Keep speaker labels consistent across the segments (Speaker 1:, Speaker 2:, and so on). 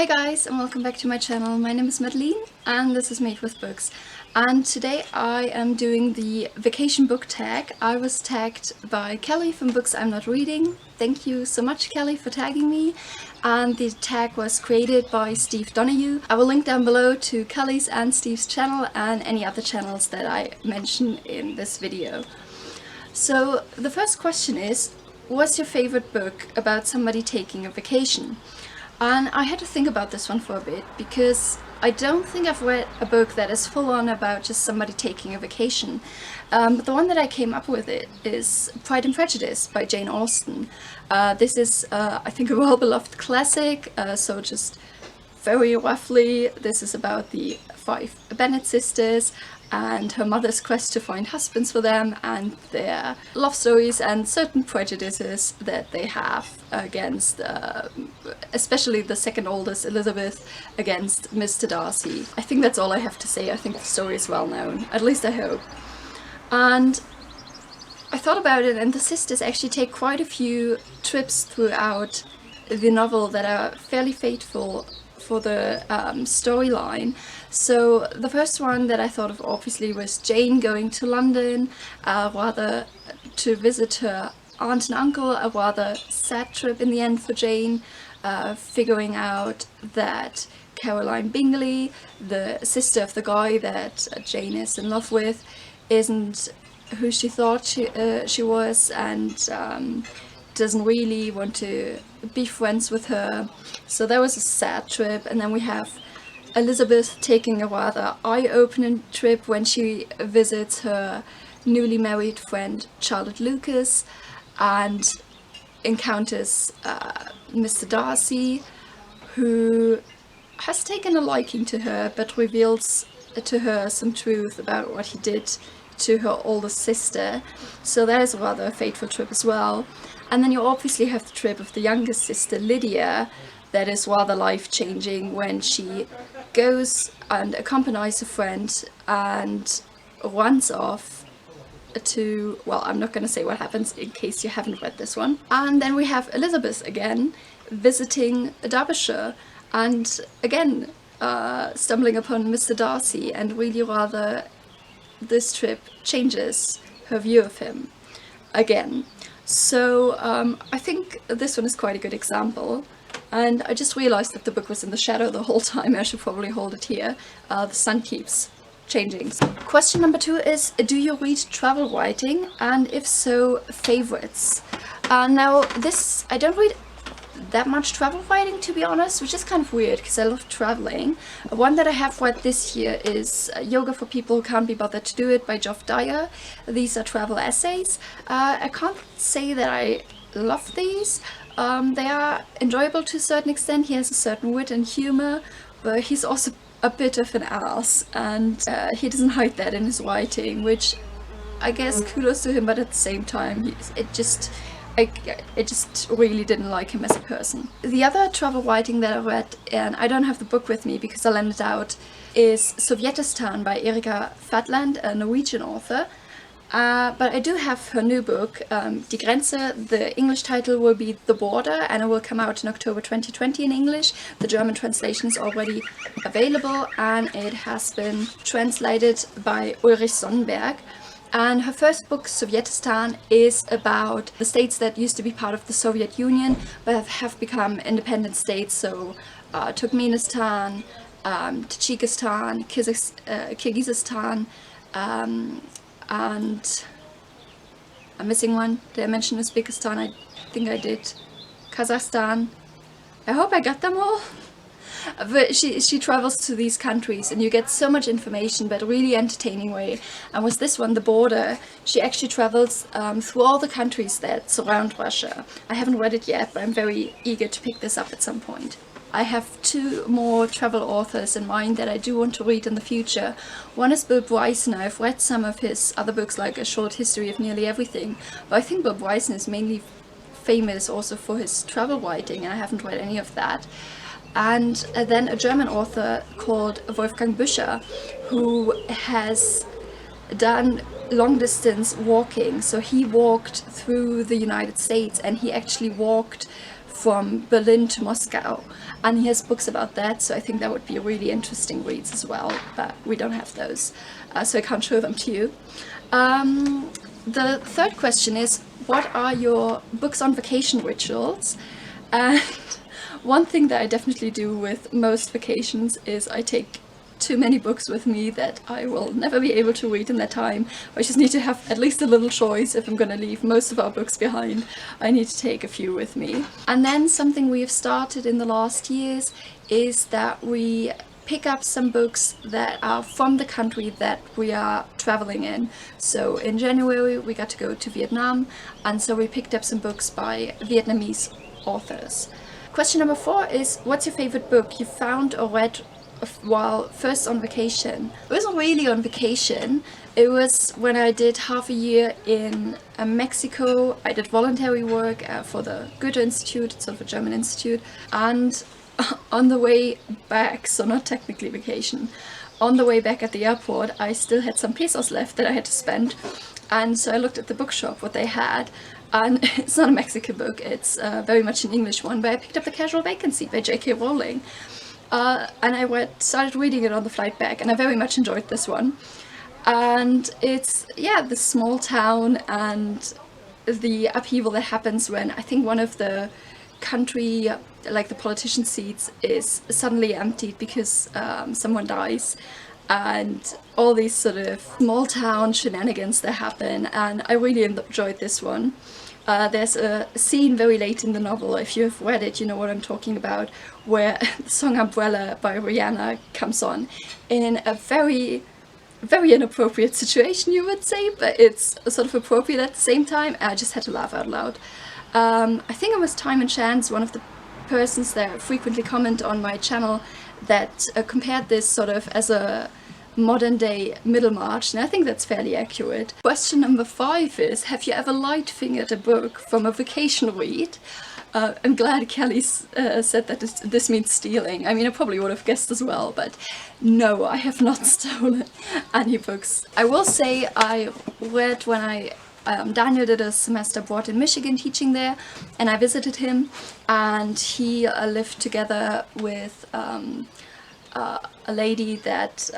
Speaker 1: Hi guys, and welcome back to my channel. My name is Madeline and this is Made with Books, and today I am doing the vacation book tag. I was tagged by Kelly from Books I'm Not Reading. Thank you so much, Kelly, for tagging me, and the tag was created by Steve Donahue. I will link down below to Kelly's and Steve's channel and any other channels that I mention in this video. So the first question is, what's your favorite book about somebody taking a vacation? And I had to think about this one for a bit, because I don't think I've read a book that is full on about just somebody taking a vacation. But the one that I came up with is Pride and Prejudice by Jane Austen. This is, I think, a well-beloved classic, so just very roughly, this is about the 5 Bennet sisters and her mother's quest to find husbands for them, and their love stories and certain prejudices that they have against, especially the second oldest, Elizabeth, against Mr. Darcy. I think that's all I have to say. I think the story is well known, at least I hope. And I thought about it, and the sisters actually take quite a few trips throughout the novel that are fairly faithful for the storyline. So the first one that I thought of obviously was Jane going to London, rather to visit her aunt and uncle, a rather sad trip in the end for Jane, figuring out that Caroline Bingley, the sister of the guy that Jane is in love with, isn't who she thought she was, and doesn't really want to be friends with her. So that was a sad trip. And then we have Elizabeth taking a rather eye-opening trip when she visits her newly married friend Charlotte Lucas and encounters Mr. Darcy, who has taken a liking to her but reveals to her some truth about what he did to her older sister. So that is a rather fateful trip as well. And then you obviously have the trip of the youngest sister, Lydia, that is rather life-changing when she goes and accompanies a friend and runs off to, well, I'm not going to say what happens in case you haven't read this one. And then we have Elizabeth again visiting Derbyshire and again stumbling upon Mr. Darcy, and really rather this trip changes her view of him again. So I think this one is quite a good example, and I just realized that the book was in the shadow the whole time. I should probably hold it here. The sun keeps changing. Question number 2 is, do you read travel writing, and if so, favorites? Now this, I don't read that much travel writing, to be honest, which is kind of weird because I love traveling. One that I have read this year is Yoga for People Who Can't Be Bothered to Do It by Geoff Dyer. These are travel essays. I can't say that I love these. They are enjoyable to a certain extent. He has a certain wit and humor, but he's also a bit of an ass, and he doesn't hide that in his writing, which I guess kudos to him, but at the same time I just really didn't like him as a person. The other travel writing that I read, and I don't have the book with me because I lent it out, is Sovietistan by Erika, Fatland, a Norwegian author. But I do have her new book, Die Grenze. The English title will be The Border, and it will come out in October 2020 in English. The German translation is already available, and it has been translated by Ulrich Sonnenberg. And her first book, Sovietistan, is about the states that used to be part of the Soviet Union but have become independent states. So Turkmenistan, Tajikistan, Kyrgyzstan, and I'm missing one. Did I mention Uzbekistan? I think I did. Kazakhstan. I hope I got them all. But she travels to these countries, and you get so much information, but a really entertaining way. And with this one, The Border, she actually travels through all the countries that surround Russia. I haven't read it yet, but I'm very eager to pick this up at some point. I have 2 more travel authors in mind that I do want to read in the future. One is Bill Bryson. I've read some of his other books, like A Short History of Nearly Everything, but I think Bill Bryson is mainly famous also for his travel writing, and I haven't read any of that. And then a German author called Wolfgang Büscher, who has done long distance walking. So he walked through the United States, and he actually walked from Berlin to Moscow, and he has books about that, so I think that would be really interesting reads as well, but we don't have those, so I can't show them to you. The third question is, what are your books on vacation rituals? And one thing that I definitely do with most vacations is I take too many books with me that I will never be able to read in that time. I just need to have at least a little choice. If I'm going to leave most of our books behind, I need to take a few with me. And then something we have started in the last years is that we pick up some books that are from the country that we are traveling in. So in January we got to go to Vietnam, and so we picked up some books by Vietnamese authors. Question number 4 is, what's your favorite book you found or read while first on vacation? It wasn't really on vacation. It was when I did half a year in Mexico. I did voluntary work for the Goethe Institute, it's sort of a German institute, and on the way back, so not technically vacation, on the way back at the airport I still had some pesos left that I had to spend, and so I looked at the bookshop, what they had, and it's not a Mexican book, it's very much an English one, but I picked up the Casual Vacancy by J.K. Rowling. And I started reading it on the flight back, and I very much enjoyed this one. And it's, yeah, this small town and the upheaval that happens when I think one of the country, like the politician seats, is suddenly emptied because someone dies, and all these sort of small town shenanigans that happen, and I really enjoyed this one. There's a scene very late in the novel, if you've read it you know what I'm talking about, where the song Umbrella by Rihanna comes on in a very, very inappropriate situation, you would say, but it's sort of appropriate at the same time. I just had to laugh out loud. I think it was Time and Chance, one of the persons that frequently comment on my channel, that compared this sort of as a modern day Middlemarch, and I think that's fairly accurate. Question number 5 is, have you ever light-fingered a book from a vacation read? I'm glad Kelly said that this means stealing. I mean, I probably would have guessed as well, but no, I have not stolen any books. I will say I read when Daniel did a semester abroad in Michigan teaching there, and I visited him, and he lived together with a lady that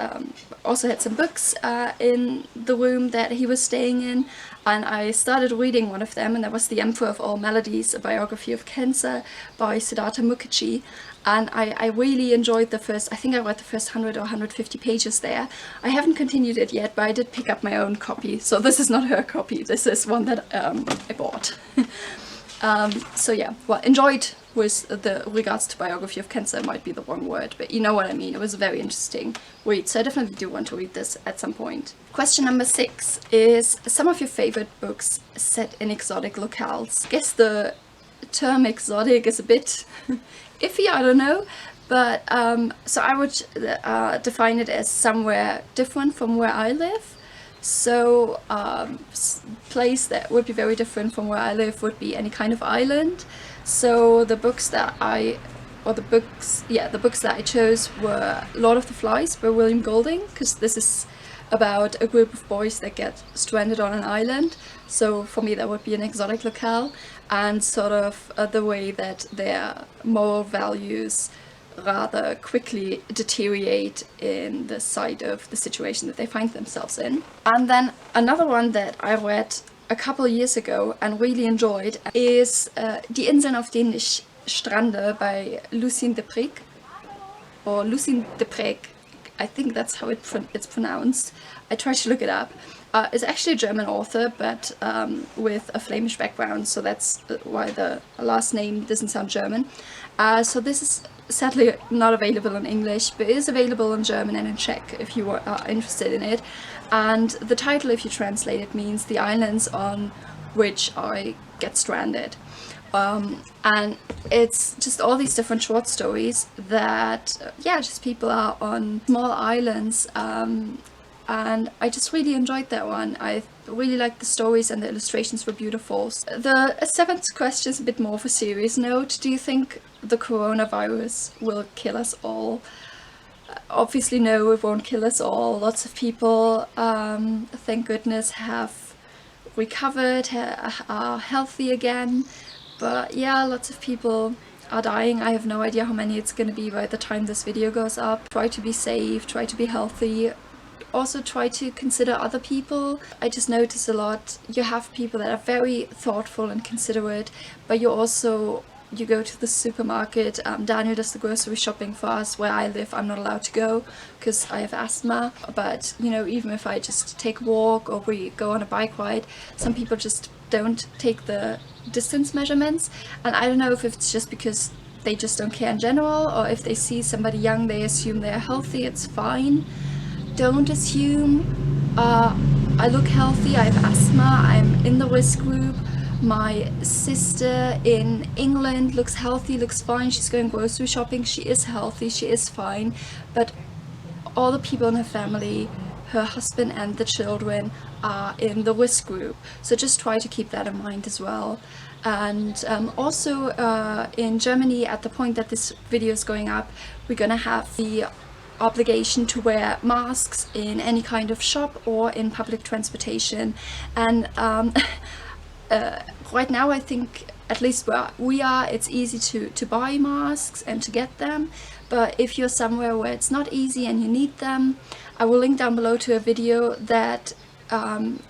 Speaker 1: also had some books in the room that he was staying in, and I started reading one of them, and that was The Emperor of All Maladies, a biography of cancer by Siddhartha Mukherjee. And I really enjoyed the first, I think I read the first 100 or 150 pages there. I haven't continued it yet, but I did pick up my own copy, so this is not her copy, this is one that I bought. So yeah, well, enjoyed with the regards to biography of cancer might be the wrong word, but you know what I mean. It was a very interesting read, so I definitely do want to read this at some point. Question number 6 is, some of your favorite books set in exotic locales. I guess the term exotic is a bit iffy, I don't know, but so I would define it as somewhere different from where I live. So place that would be very different from where I live would be any kind of island. So the books that I chose were Lord of the Flies by William Golding, because this is about a group of boys that get stranded on an island. So for me that would be an exotic locale, and sort of the way that their moral values rather quickly deteriorate in the sight of the situation that they find themselves in. And then another one that I read a couple of years ago and really enjoyed is Die Inseln, denen, strande by Lucien Deprijck, or Lucien Deprijck, I think that's how it's pronounced. I tried to look it up. It's actually a German author, but with a Flemish background, so that's why the last name doesn't sound German. So this is sadly not available in English, but is available in German and in Czech if you are interested in it. And the title, if you translate it, means The Islands on Which I Get Stranded. And it's just all these different short stories that, yeah, just people are on small islands, and I just really enjoyed that one. I really liked the stories, and the illustrations were beautiful. The 7th question is a bit more of a serious note. Do you think the coronavirus will kill us all? Obviously no, it won't kill us all. Lots of people, thank goodness, have recovered, are healthy again. But yeah, lots of people are dying. I have no idea how many it's gonna be by the time this video goes up. Try to be safe, try to be healthy. Also try to consider other people. I just notice a lot, you have people that are very thoughtful and considerate, but you go to the supermarket. Daniel does the grocery shopping for us. Where I live, I'm not allowed to go because I have asthma, but you know, even if I just take a walk or we go on a bike ride, some people just don't take the distance measurements, and I don't know if it's just because they just don't care in general, or if they see somebody young they assume they're healthy. It's fine. Don't assume. I look healthy, I have asthma, I'm in the risk group. My sister in England looks healthy, looks fine, she's going grocery shopping, she is healthy, she is fine, but all the people in her family, her husband and the children, are in the risk group. So just try to keep that in mind as well. And also in Germany, at the point that this video is going up, we're gonna have the obligation to wear masks in any kind of shop or in public transportation. And right now I think, at least where we are, it's easy to buy masks and to get them, but if you're somewhere where it's not easy and you need them, I will link down below to a video that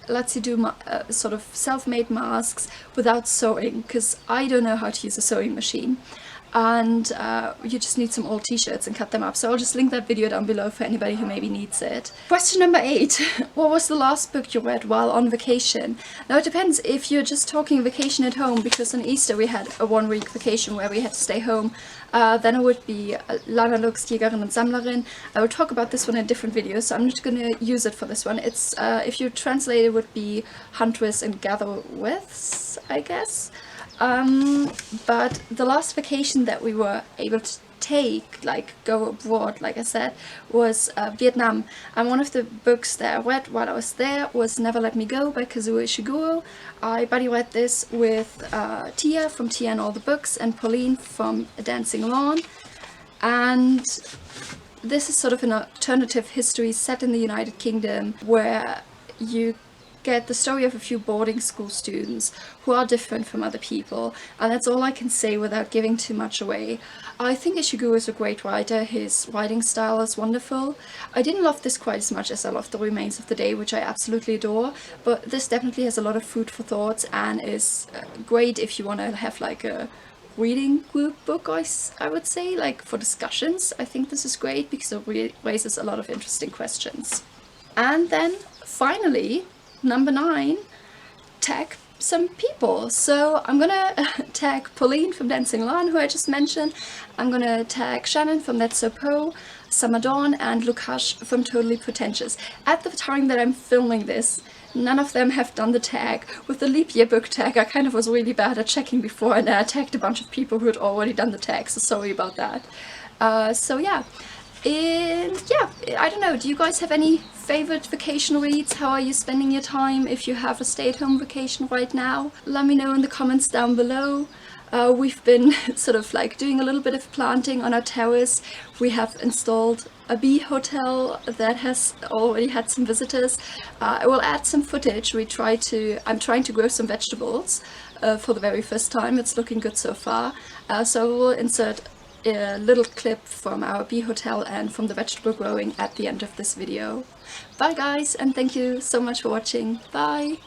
Speaker 1: lets you do sort of self-made masks without sewing, because I don't know how to use a sewing machine. And you just need some old t-shirts and cut them up. So I'll just link that video down below for anybody who maybe needs it. Question number 8. What was the last book you read while on vacation? Now it depends if you're just talking vacation at home, because on Easter we had a 1-week vacation where we had to stay home. Then it would be Lana Lux, Jägerin und Sammlerin. I will talk about this one in a different video, so I'm not going to use it for this one. It's, if you translate it, would be Huntress and Gatherwiths, I guess. But the last vacation that we were able to take, like go abroad, like I said, was Vietnam. And one of the books that I read while I was there was Never Let Me Go by Kazuo Ishiguro. I buddy read this with Tia from Tia and All the Books and Pauline from Dancing Lawn. And this is sort of an alternative history set in the United Kingdom, where you get the story of a few boarding school students who are different from other people, and that's all I can say without giving too much away. I think Ishiguro is a great writer, his writing style is wonderful. I didn't love this quite as much as I loved The Remains of the Day, which I absolutely adore, but this definitely has a lot of food for thought and is great if you want to have like a reading group book, I would say, like for discussions. I think this is great because it raises a lot of interesting questions. And then finally, number 9, tag some people. So I'm gonna tag Pauline from Dancing Lawn, who I just mentioned. I'm gonna tag Shannon from That's So Poe, Summer Dawn, and Lukash from Totally Pretentious. At the time that I'm filming this, none of them have done the tag. With the leap year book tag, I kind of was really bad at checking before, and I tagged a bunch of people who had already done the tag, so sorry about that. So yeah. And yeah, I don't know, do you guys have any favorite vacation reads? How are you spending your time if you have a stay-at-home vacation right now? Let me know in the comments down below. We've been sort of like doing a little bit of planting on our terrace. We have installed a bee hotel that has already had some visitors. I will add some footage. I'm trying to grow some vegetables for the very first time. It's looking good so far. So we'll insert a little clip from our bee hotel and from the vegetable growing at the end of this video. Bye guys, and thank you so much for watching. Bye!